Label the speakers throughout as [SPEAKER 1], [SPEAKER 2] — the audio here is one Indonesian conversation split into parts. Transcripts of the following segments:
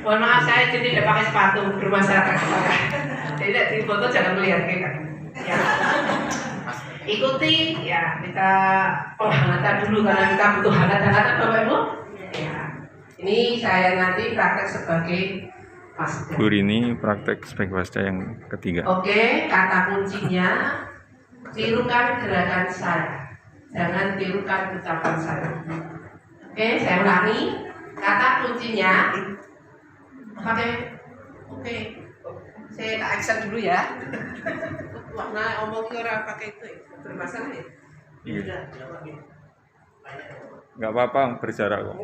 [SPEAKER 1] Mohon maaf saya jadi tidak pakai sepatu bermasyarakat. Tidak di foto jangan melihat kita. Ya. Ikuti ya kita penghangatan dulu karena kita butuh hangat-hangatan Bapak Ibu. Ya. Ini saya nanti praktek sebagai pasca.
[SPEAKER 2] Bu Rini praktek sebagai pasca yang ketiga.
[SPEAKER 1] Oke, kata kuncinya tirukan gerakan saya. Jangan tirukan ucapan saya. Oke, saya ulangi. Kata kuncinya Oke. Saya tak action dulu ya. Nah, omongnya orang pakai itu bermasalah ya?
[SPEAKER 2] Iya. Nggak apa-apa berjarak kok.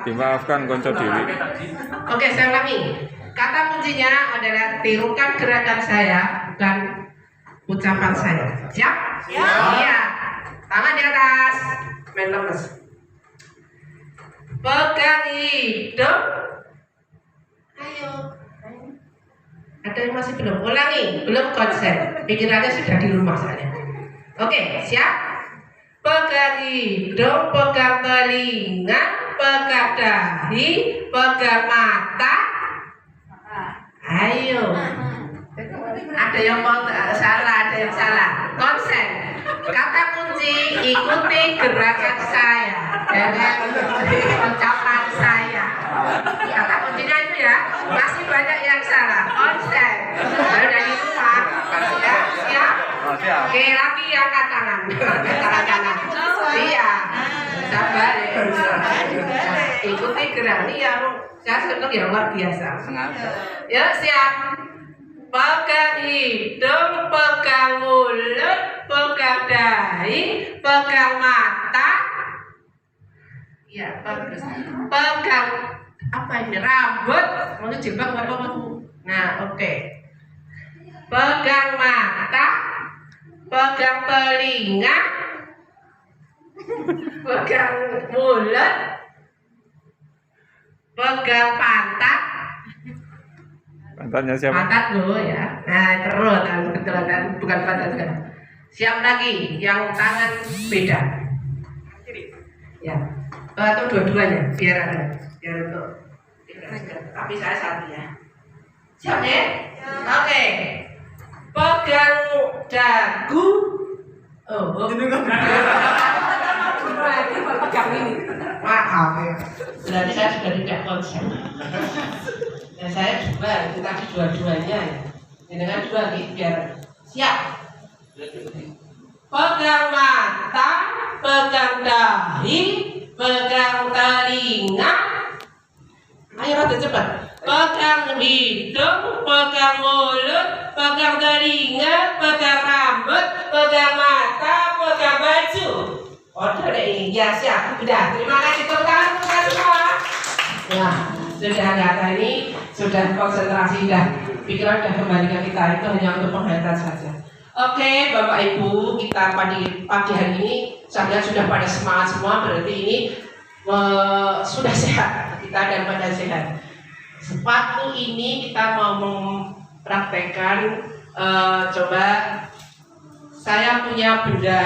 [SPEAKER 2] Dimaafkan konco dewi.
[SPEAKER 1] Oke, saya ulangi. Kata kuncinya adalah tirukan gerakan saya, bukan ucapan saya. Siap? Iya. Tangan di atas. Main lemes. Pegang hidung. Ayo. Ada yang masih belum? Ulangi, belum konsen. Pikirannya sudah di rumah saya. Oke, siap? Pegang hidung, pegang telinga, pegang dahi, pegang mata. Ayo. Ada yang mau salah, ada yang salah. Konsen. Kata kunci, ikuti gerakan saya. Jangan ikuti ucapan saya. Kata kuncinya itu ya. Masih banyak yang salah. Konsen. Baru dari rumah. Ya, siap. Oke, lagi angkat tangan. Angkat tangan. Iya. Sabar ya. Ikuti gerakan. Iya, saya senang yang luar biasa. Ya, siap. Pegang hidung, pegang mulut, pegang dahi, pegang mata. Ya, bagus. Pegang apa ini? Rambut. Mau jilbab apa mau? Nah, oke. Pegang mata, pegang telinga, pegang mulut, pegang pantat.
[SPEAKER 2] Pantatnya siapa?
[SPEAKER 1] Pantat lo ya. Nah, perut kebetulan bukan pantat kan. Siap lagi, yang tangan beda. Ya. Atau dua-duanya, biar ada. Biar untuk. Tapi saya satu ya. Siap ya? Oke. Pegang dagu. Oh. Ini kan. Pegang ini. Maaf ya. Berarti saya sudah tidak konsen. Ya saya dua, itu tadi dua-duanya ya. Dengan dua biar siap. Pegang mata, pegang dahi, pegang telinga. Ayo rada cepat. Pegang hidung, pegang mulut, pegang telinga, pegang rambut, pegang mata, pegang baju. Order ini, ya siap. Sudah, terima kasih teman-teman semua. Nah, sudah kata ini sudah konsentrasi dan pikiran sudah kembali ke kita, itu hanya untuk penghayatan saja. Oke, Bapak Ibu, kita pagi hari ini saya sudah pada semangat semua, berarti ini sudah sehat kita dan pada sehat. Sepatu ini kita mau mempraktekkan. Coba saya punya benda.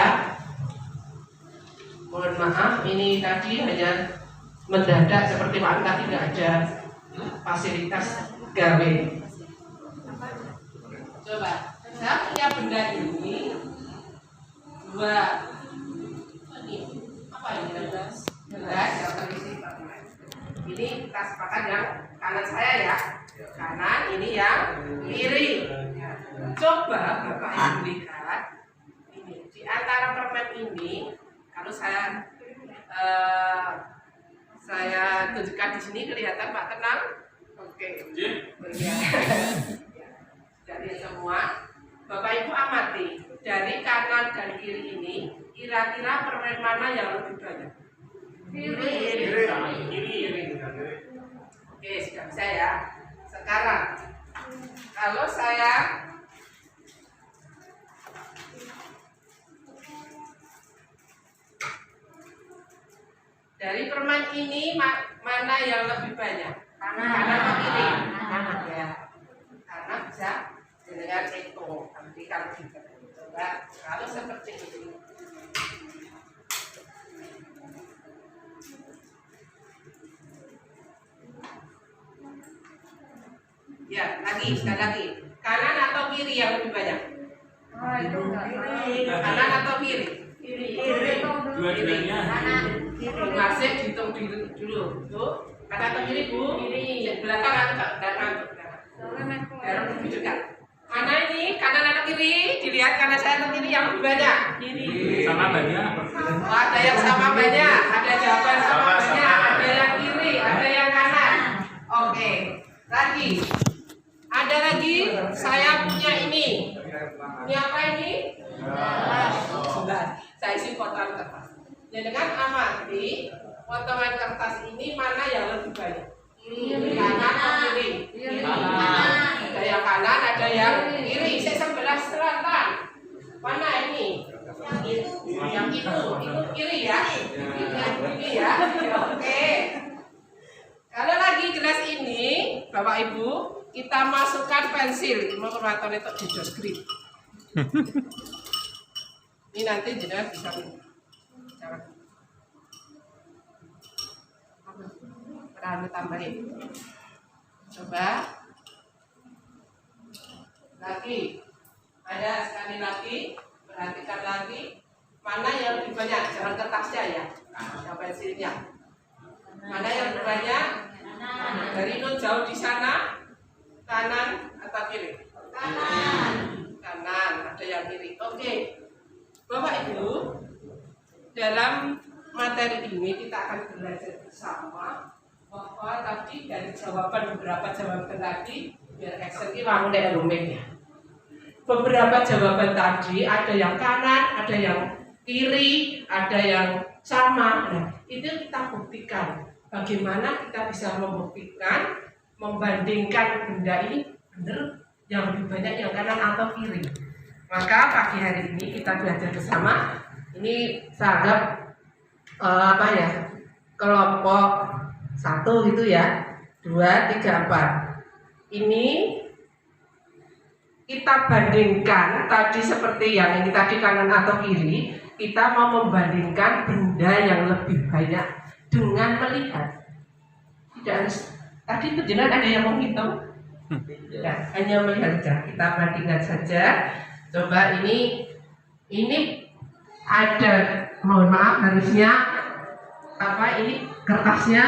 [SPEAKER 1] Mohon maaf, ini tadi hanya mendadak seperti Pak Angka, tidak ada fasilitas gawe. Coba, saya punya benda ini dua. Ini apa ini? Gelas yang terisi. Ini kita sepakat yang kanan saya ya. Kanan, ini yang kiri. Coba Bapak Ibu lihat ini di antara permen ini. Kalau saya tunjukkan di sini kelihatan Pak, tenang. Oke. Ya. Dari semua Bapak Ibu amati dari kanan dan kiri ini kira-kira permen mana yang lebih banyak? Kiri. Oke, sudah bisa ya. Sekarang kalau saya dari permen ini mana yang lebih banyak? Kanan atau kiri? Kanan ya. Karena bisa dengan hitung. Nanti kalau kita coba kalau seperti ini. Ya, lagi, sekali lagi. Kanan atau kiri yang lebih banyak? Kanan atau kiri? Kiri.
[SPEAKER 3] Dua-duanya.
[SPEAKER 1] Masih dihitung dulu. Tuh, kanan atau kiri, Bu? Kiri. Belakang atau belakang? Belakang lebih dekat. Mana ini? Kanan atau kiri? Dilihat kanan saya atau kiri yang lebih banyak? Kiri.
[SPEAKER 3] Sama banyak.
[SPEAKER 1] Oh, ada yang sama banyak, ada jawaban sama banyak, ada yang kiri, ada yang kanan. Oke, lagi. Ada lagi, saya punya ini. Ini apa ini? Sebentar, saya isi potongan kertas. Ya, dengan amati potongan kertas ini mana yang lebih banyak? Kanan atau kiri? Ada yang kanan, ada yang kiri. Saya sebelah selatan. Mana ini? Yang itu kiri ya? Ini ya? Oke. Kalau lagi jelas ini, Bapak Ibu, kita masukkan pensil. Mau perhatian itu di deskrip. Ini nanti jenengan bisa jangan tambahin. Coba lagi. Ada sekali lagi. Perhatikan lagi. Mana yang lebih banyak? Jangan kertasnya ya. Yang pensilnya. Mana yang lebih banyak? Dari nun jauh di sana. Kanan atau kiri? Kanan. Kanan. Ada yang kiri. Oke. Bapak Ibu, dalam materi ini kita akan belajar bersama bahwa tadi dari beberapa jawaban tadi biar Excel ini mau dari rumahnya. Beberapa jawaban tadi ada yang kanan, ada yang kiri, ada yang sama. Nah, itu kita buktikan. Bagaimana kita bisa membuktikan, membandingkan benda ini benar yang lebih banyak yang kanan atau kiri. Maka pagi hari ini kita belajar bersama. Ini saya anggap kelompok 1 gitu ya, 2, 3, 4. Ini kita bandingkan tadi seperti yang ini tadi kanan atau kiri. Kita mau membandingkan benda yang lebih banyak dengan melihat. Tidak harus tadi itu jelas ada yang menghitung. Ya, hanya melihat saja. Kita bandingkan saja. Coba ini ada, mohon maaf harusnya ini kertasnya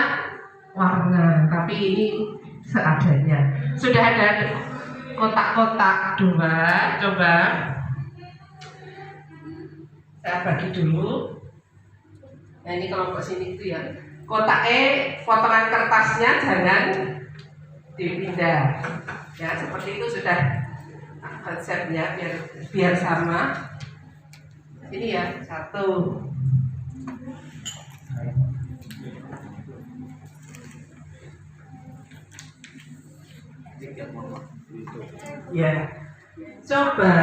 [SPEAKER 1] warna, tapi ini seadanya. Sudah ada kotak-kotak 2, coba saya bagi dulu. Nah ini kelompok sini itu ya. Kotak potongan kertasnya jangan dipindah. Ya seperti itu sudah konsepnya biar sama. Ini ya 1. Ya, coba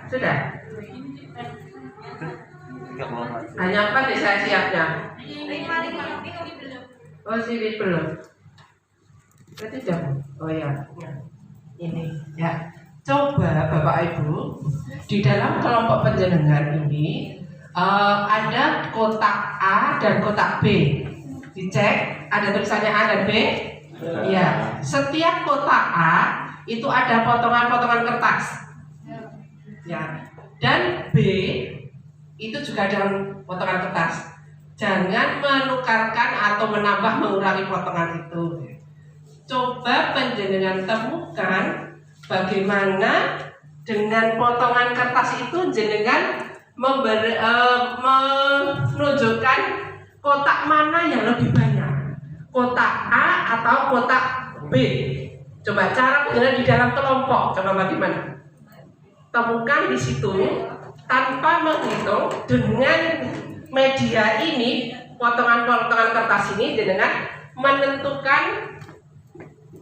[SPEAKER 1] sudah. Hanya apa nih saya siapnya? Oh sini belum. Berarti jam. Oh ya, ini ya. Coba Bapak Ibu di dalam kelompok penjenengan ini ada kotak A dan kotak B. Dicek ada tulisannya A dan B. Ya, setiap kotak A itu ada potongan-potongan kertas. Ya, dan B itu juga ada potongan kertas. Jangan menukarkan atau menambah mengurangi potongan itu. Coba penjenengan temukan bagaimana dengan potongan kertas itu jenengan menunjukkan kotak mana yang lebih banyak, kotak A atau kotak B. Coba cara penjenengan di dalam kelompok, coba bagaimana? Temukan di situ tanpa menghitung dengan media ini, potongan-potongan kertas ini jenengan menentukan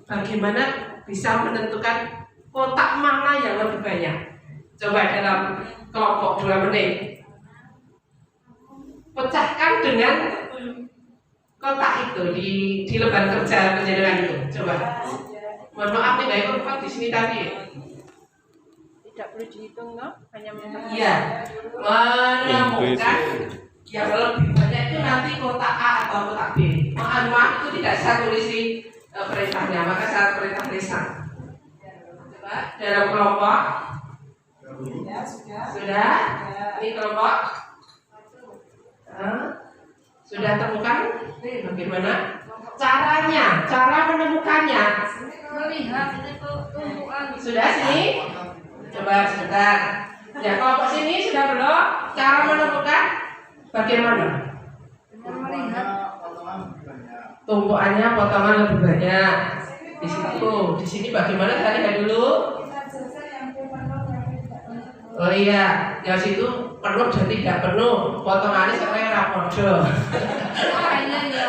[SPEAKER 1] bagaimana bisa menentukan kotak mana yang lebih banyak. Coba dalam kelompok 2 menit. Pecahkan dengan kotak itu di lembar kerja penjenengan itu. Coba. Mohon maaf nih, nggak ikut di sini tadi. Tidak perlu dihitung, no? Hanya menemukan. Iya. Menemukan yang lebih banyak itu nanti kotak A atau kotak B. Maaf itu tidak saya tulis perintahnya, maka saya perintah lisan. Coba dalam kelompok. Sudah? Ini kelompok. Sudah temukan? Nih, bagaimana? Caranya, cara menemukannya.
[SPEAKER 3] Melihat itu tumpuan.
[SPEAKER 1] Sudah sini? Coba sebentar. Ya, kelompok sini sudah belum? Cara menemukan bagaimana?
[SPEAKER 3] Dengan melihat
[SPEAKER 1] Tumpuannya potongan lebih banyak. Di sini bagaimana? Saya lihat dulu. Oh iya, yang situ penuh dan tidak penuh. Potongannya sebenarnya rapodo.
[SPEAKER 3] iya ya.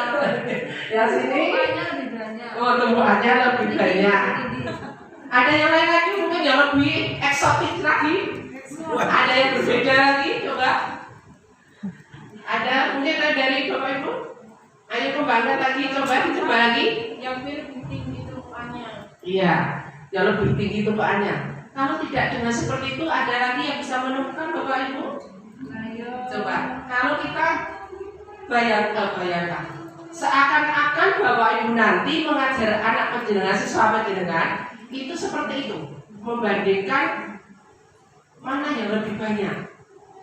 [SPEAKER 1] Yang sini,
[SPEAKER 3] Tumpuannya lebih banyak.
[SPEAKER 1] oh tumpuannya lebih banyak. Ada yang lain lagi mungkin yang lebih eksotis lagi. Ada yang berbeda lagi, coba. Ada mungkin dari Bapak Ibu. Ayo kembangkan lagi, coba lagi.
[SPEAKER 3] Yang lebih tinggi tumpuannya.
[SPEAKER 1] Iya, yang lebih tinggi tumpuannya. Kalau tidak dengan seperti itu, ada lagi yang bisa menemukan Bapak Ibu? Coba, kalau kita bayangkan, seakan-akan Bapak Ibu nanti mengajar anak panjenengan, siswa panjenengan, itu seperti itu, membandingkan mana yang lebih banyak.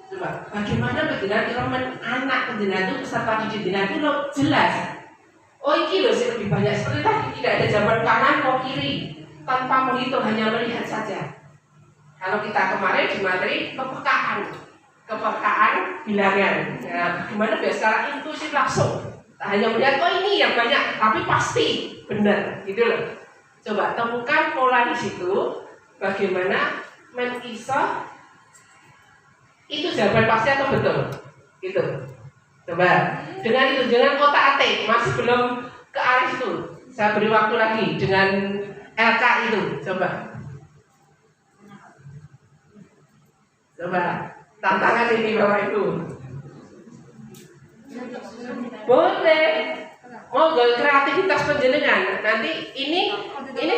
[SPEAKER 1] Coba, bagaimana panjenengan anak panjenengan itu peserta didik itu jelas. Oh, ini loh lebih banyak seperti tadi, tidak ada jawaban kanan atau kiri, tanpa menghitung, hanya melihat saja. Kalau kita kemarin di materi kepekaan bilangan. Ya, gimana biasa secara intuisi langsung. Hanya melihat oh ini yang banyak, tapi pasti benar, gitu loh. Coba temukan pola di situ. Bagaimana mengisah itu jawaban pasti atau betul? Gitu. Coba dengan itu, jangan otak atik, masih belum ke arah itu. Saya beri waktu lagi dengan LK itu. Coba tantangan ini Bapak Ibu. Boleh. Monggo kreativitas penjenengan. Nanti ini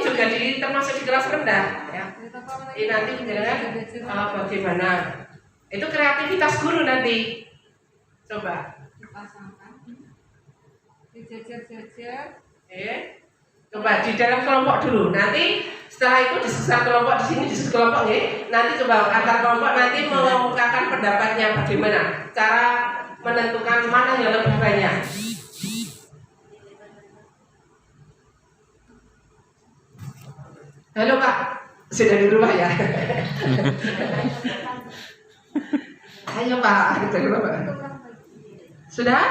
[SPEAKER 1] juga termasuk di kelas rendah ya. Ini nanti penjenengan bagaimana? Itu kreativitas guru nanti. Coba.
[SPEAKER 3] Dipasangkan. Dijejer-jejer.
[SPEAKER 1] Coba di dalam kelompok dulu. Nanti setelah itu disusun kelompok di sini, disusun kelompok ya. Nanti coba antar kelompok nanti mengemukakan pendapatnya bagaimana cara menentukan mana yang lebih banyak. Halo Pak, sudah di rumah ya? Ayo Pak, kita dulu Pak. Sudah?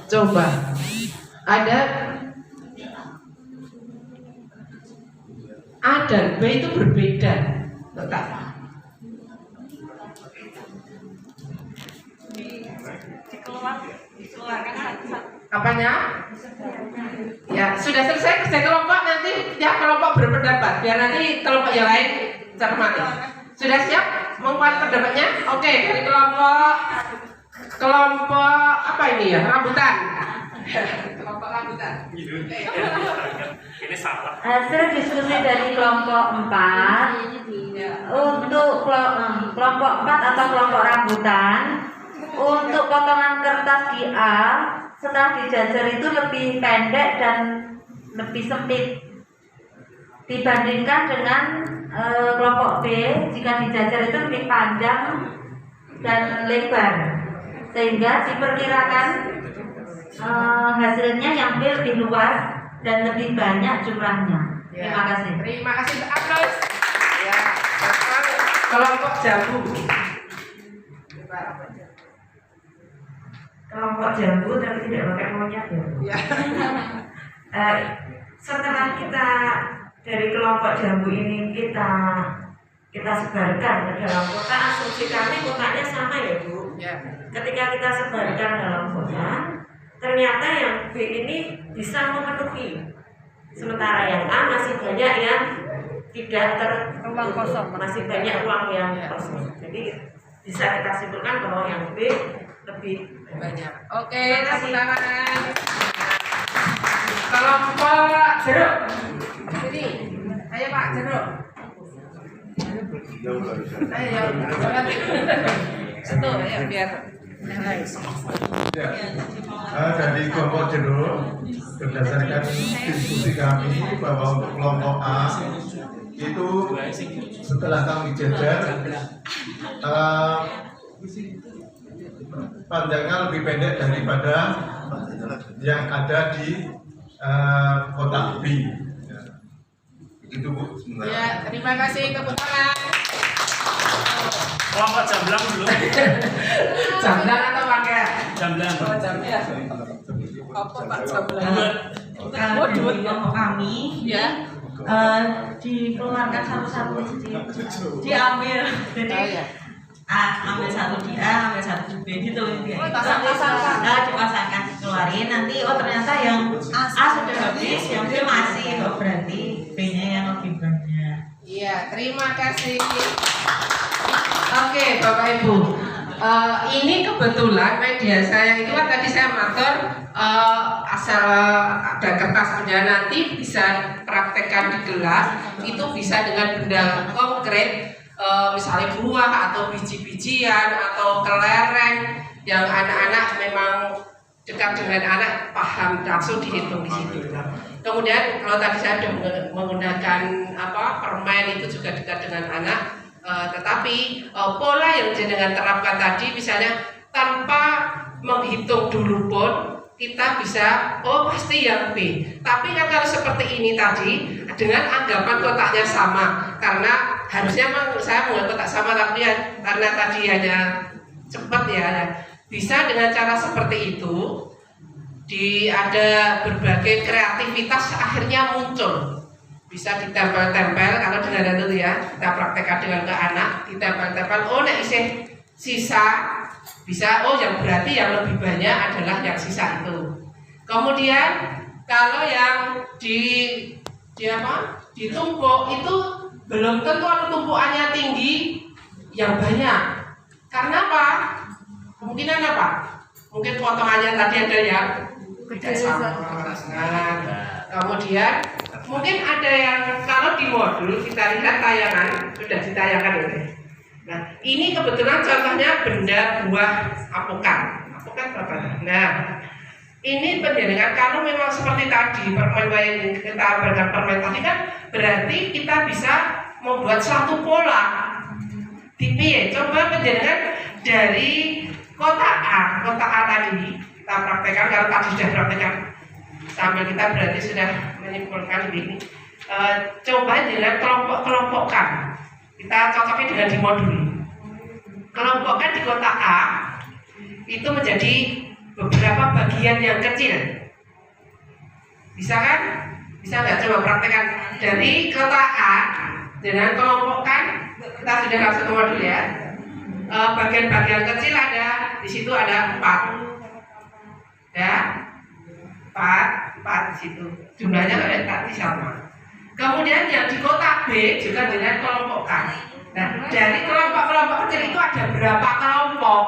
[SPEAKER 1] Coba ada A dan B itu berbeda. Letak. Apanya? Ya, sudah selesai kerja kelompok, nanti tiap kelompok berpendapat. Biar nanti kelompok yang lain cermati. Sudah siap menguat pendapatnya? Oke, dari kelompok apa ini ya? Rambutan. Kelompok rambutan.
[SPEAKER 2] Ini salah.
[SPEAKER 4] Hasil diskusi dari kelompok 4 untuk kelompok 4 atau kelompok rambutan, untuk potongan kertas di A setelah dijajar itu lebih pendek dan lebih sempit dibandingkan dengan kelompok B. Jika dijajar itu lebih panjang dan lebar, sehingga diperkirakan hasilnya yang B lebih luas dan lebih banyak jumlahnya.
[SPEAKER 1] Ya.
[SPEAKER 4] Terima kasih.
[SPEAKER 1] Terima kasih, aplaus. Ya, kelompok jambu.
[SPEAKER 4] Kelompok jambu tapi tidak pakai monyet ya. Setelah kita dari kelompok jambu ini kita sebarkan ke dalam kotak, asumsi kami kotaknya sama ya Bu.
[SPEAKER 1] Ya.
[SPEAKER 4] Ketika kita sebarkan dalam kotak, ternyata yang B ini bisa memenuhi, sementara yang A masih banyak yang tidak
[SPEAKER 3] Ruang kosong.
[SPEAKER 4] masih banyak ruang yang kosong. Jadi bisa kita simpulkan bahwa yang B lebih
[SPEAKER 1] Banyak. Oke, tepuk tangan. Kelompok jeruk. Sini. Ayo Pak, jeruk. Ayo, jangan. Sentuh ya biar
[SPEAKER 5] Ya, dari kelompok jenuh berdasarkan diskusi kami bahwa untuk kelompok A itu setelah kami jajar panjangnya lebih pendek daripada yang ada di kotak B. Ya. Begitu Bu. Sebentar.
[SPEAKER 1] Ya, terima kasih, tepuk tangan.
[SPEAKER 2] Kelompok jamblang dulu.
[SPEAKER 1] Jamblang atau pakai?
[SPEAKER 2] Jamblang.
[SPEAKER 1] Oh, jamblang. Apa Pak jamblang?
[SPEAKER 6] Kalau di kelompok kami
[SPEAKER 1] Ya.
[SPEAKER 6] dikeluarkan satu-satu diambil, jadi
[SPEAKER 1] Oh, ya.
[SPEAKER 6] ambil satu di A, ambil satu di B gitu ya.
[SPEAKER 3] Pasang-pasangkan.
[SPEAKER 6] Dipasangkan, dikeluarin, nanti ternyata yang A sudah habis, yang B masih, berarti B-nya yang lebih banyak.
[SPEAKER 1] Iya, terima kasih. Oke, Bapak Ibu. Ini kebetulan media saya itu kan tadi saya matur asal ada kertas punya nanti bisa praktekkan di kelas, itu bisa dengan benda konkret, misalnya buah atau biji-bijian atau kelereng yang anak-anak memang dekat dengan anak paham langsung dihitung di situ. Kemudian kalau tadi saya sudah menggunakan permen itu juga dekat dengan anak. Tetapi pola yang jenengan terapkan tadi misalnya tanpa menghitung dulu pun kita bisa pasti yang B. Tapi kan kalau seperti ini tadi dengan anggapan kotaknya sama, karena harusnya saya membuat kotak sama tapi karena tadi hanya cepat ya. Bisa dengan cara seperti itu ada berbagai kreativitas akhirnya muncul. Bisa ditempel-tempel kalau dengan itu ya, kita praktekkan dengan ke anak, ditempel-tempel, nek isih sisa bisa, yang berarti yang lebih banyak adalah yang sisa itu. Kemudian kalau yang ditumpuk itu belum tentu tumpukannya tinggi yang banyak. Karena apa? Kemungkinan apa? Mungkin potongannya tadi ada yang tidak sama. Kemudian mungkin ada yang kalau di modul kita lihat tayangan sudah ditayangkan ini. Nah, ini kebetulan contohnya benda buah apokat apa? Nah, ini penjaringan kalau memang seperti tadi permen yang kita berikan permen tadi kan berarti kita bisa membuat satu pola. Tipe coba penjaringan dari kotak A tadi kita praktekkan, kalau tadi sudah praktekkan sambil kita berarti sudah menyimpulkan ini. Coba dengan kelompokkan. Kita cocoknya dengan di modul. Kelompokkan di kotak A itu menjadi beberapa bagian yang kecil. Bisa kan? Bisa nggak? Coba praktekkan dari kotak A dengan kelompokkan. Kita sudah langsung ke modul ya. Bagian-bagian kecil ada di situ ada 4. Ya, 4 di situ. Jumlahnya kayak tadi sama. Kemudian yang di kotak B juga dengan kelompokkan. Nah, dari kelompok-kelompok kecil itu ada berapa kelompok?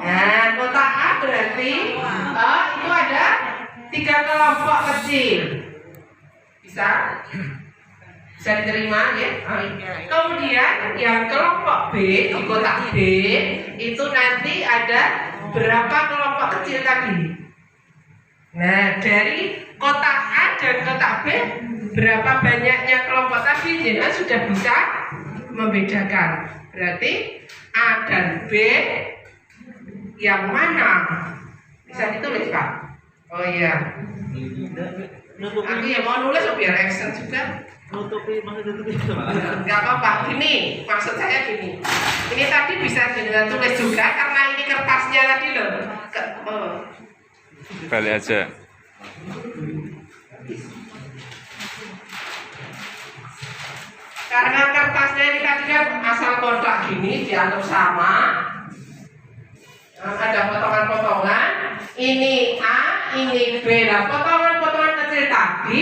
[SPEAKER 1] Nah, kotak A berarti itu ada 3 kelompok kecil. Bisa diterima ya. Kemudian yang kelompok B di kotak B itu nanti ada berapa kelompok kecil tadi? Nah, dari kotak A dan kotak B berapa banyaknya kelompok tadi? Jenengan sudah bisa membedakan. Berarti A dan B yang mana? Bisa ditulis Pak? Oh iya. Aku yang mau nulis biar action juga. Gak apa-apa, gini maksud saya gini. Ini tadi bisa dengan tulis juga karena ini kertasnya tadi loh.
[SPEAKER 7] Balik aja.
[SPEAKER 1] Karena kertasnya ini tadi kan asal kotak gini dianggap sama. Ada potongan-potongan. Ini A, ini B. Nah, potongan-potongan kecil tadi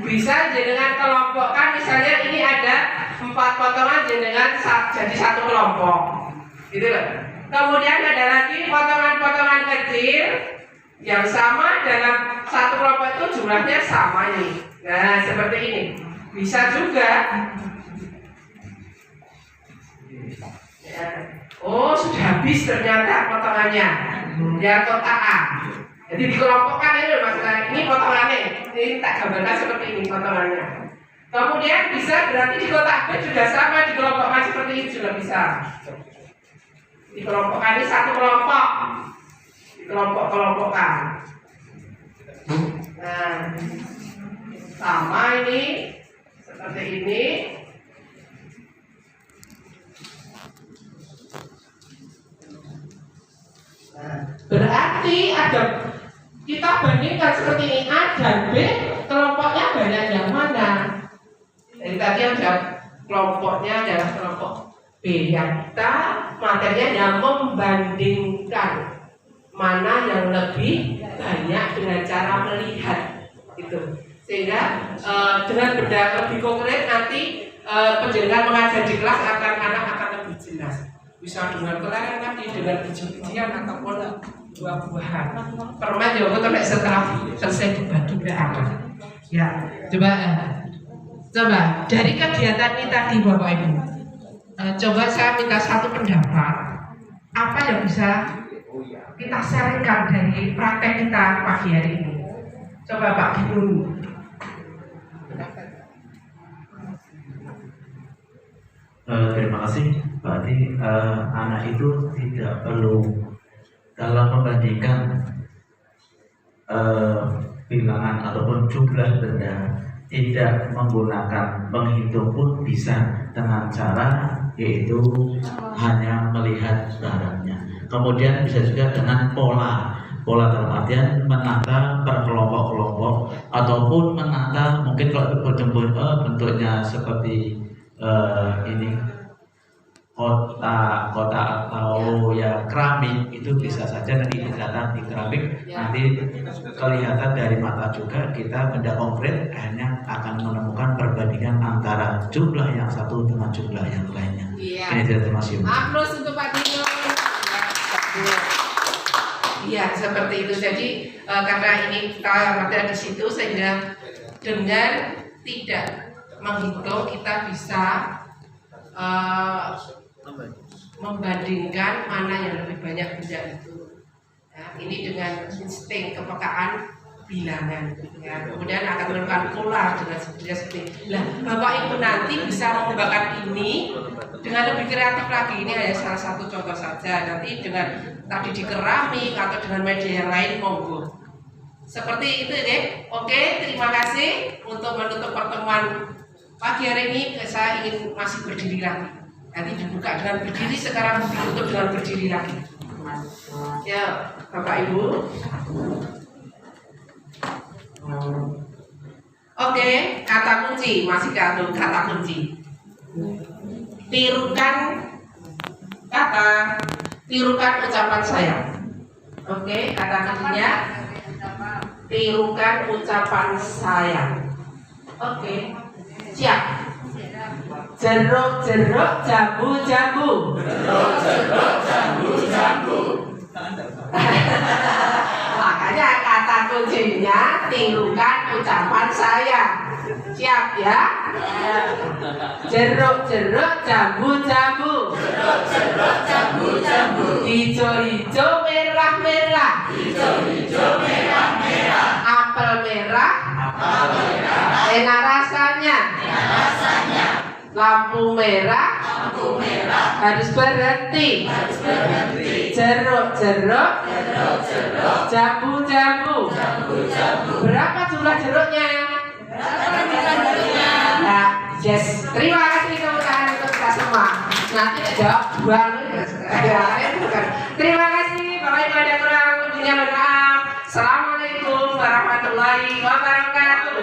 [SPEAKER 1] bisa dengan kelompokkan. Misalnya ini ada 4 potongan dengan jadi 1 kelompok. Gitu loh. Kemudian ada lagi potongan-potongan kecil yang sama dalam 1 kelompok itu jumlahnya sama nih. Nah, seperti ini. Bisa juga. Ya. Oh, sudah habis ternyata potongannya. Ya kotak A. Jadi dikelompokkan ini masalah ini potongannya. Ini tak gambarkan seperti ini potongannya. Kemudian bisa berarti di kotak B juga sama dikelompokkan seperti ini juga bisa. Dikelompokkan ini satu kelompok. Dikelompok-kelompokkan. Nah, sama ini seperti ini. Nah, berarti ada kita bandingkan seperti ini A dan B kelompoknya banyak yang mana? Jadi tadi ada kelompoknya adalah kelompok B yang kita materinya yang membandingkan mana yang lebih banyak dengan cara melihat itu sehingga dengan benda lebih konkret nanti penjelasan mengajar di kelas anak akan lebih jelas bisa dengan kelereng tadi dengan biji-bijian ataupun buah-buahan permen juga tuh setelah selesai dibagi apa ya coba dari kegiatan ini tadi Bapak Ibu coba saya minta satu pendapat apa yang bisa kita sharingkan dari praktek kita pagi hari ini. Coba Pak dulu.
[SPEAKER 7] Terima kasih. Berarti anak itu tidak perlu dalam membandingkan bilangan ataupun jumlah benda tidak menggunakan menghitung pun bisa dengan cara yaitu hanya melihat barangnya. Kemudian bisa juga dengan pola dalam artian menata per kelompok-kelompok ataupun menata mungkin kalau bentuknya seperti ini kotak atau ya keramik itu bisa saja nanti kelihatan di keramik nanti kelihatan dari mata juga kita benda konkret hanya akan menemukan perbandingan antara jumlah yang satu dengan jumlah yang lainnya. Ini tidak termasuk.
[SPEAKER 1] Aplaus untuk Pak Dino. Iya seperti itu. Jadi karena ini kita materi di situ sehingga dengan tidak menghitung kita bisa membandingkan mana yang lebih banyak benda itu. Nah, ini dengan insting kepekaan bilangan. Ya. Kemudian akan melakukan pola dengan seperti. Nah, Bapak Ibu nanti bisa mengembangkan ini dengan lebih kreatif lagi. Ini hanya salah satu contoh saja. Nanti dengan tadi di keramik atau dengan media yang lain monggo. Seperti itu deh. Oke, terima kasih untuk menutup pertemuan pagi hari ini. Saya ingin masih berdiri lagi. Nanti dibuka dengan berdiri, sekarang ditutup dengan berdiri lagi. Ya, Bapak Ibu. Oke, kata kunci masih kata kunci. Tirukan ucapan saya. Oke, kata kuncinya tirukan ucapan saya. Oke, siap. Jeruk jambu. Makanya kata kuncinya tirukan ucapan saya. Siap ya? Jeruk jambu. Hijau merah. Apel merah. Enak rasanya. Lampu merah harus berhenti. Jeruk jambu. Berapa jumlah jeruknya? Nah, yes. Terima kasih tepuk tangan untuk kita semua. Nanti jawab buang. Terima kasih. Bapak Ibu ada kurang lebihnya mohon maaf. Assalamualaikum warahmatullahi wabarakatuh.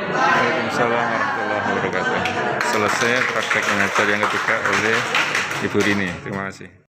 [SPEAKER 8] Assalamualaikum warahmatullahi wabarakatuh. Selesai praktek mengajar yang ketiga oleh Ibu Rini. Terima kasih.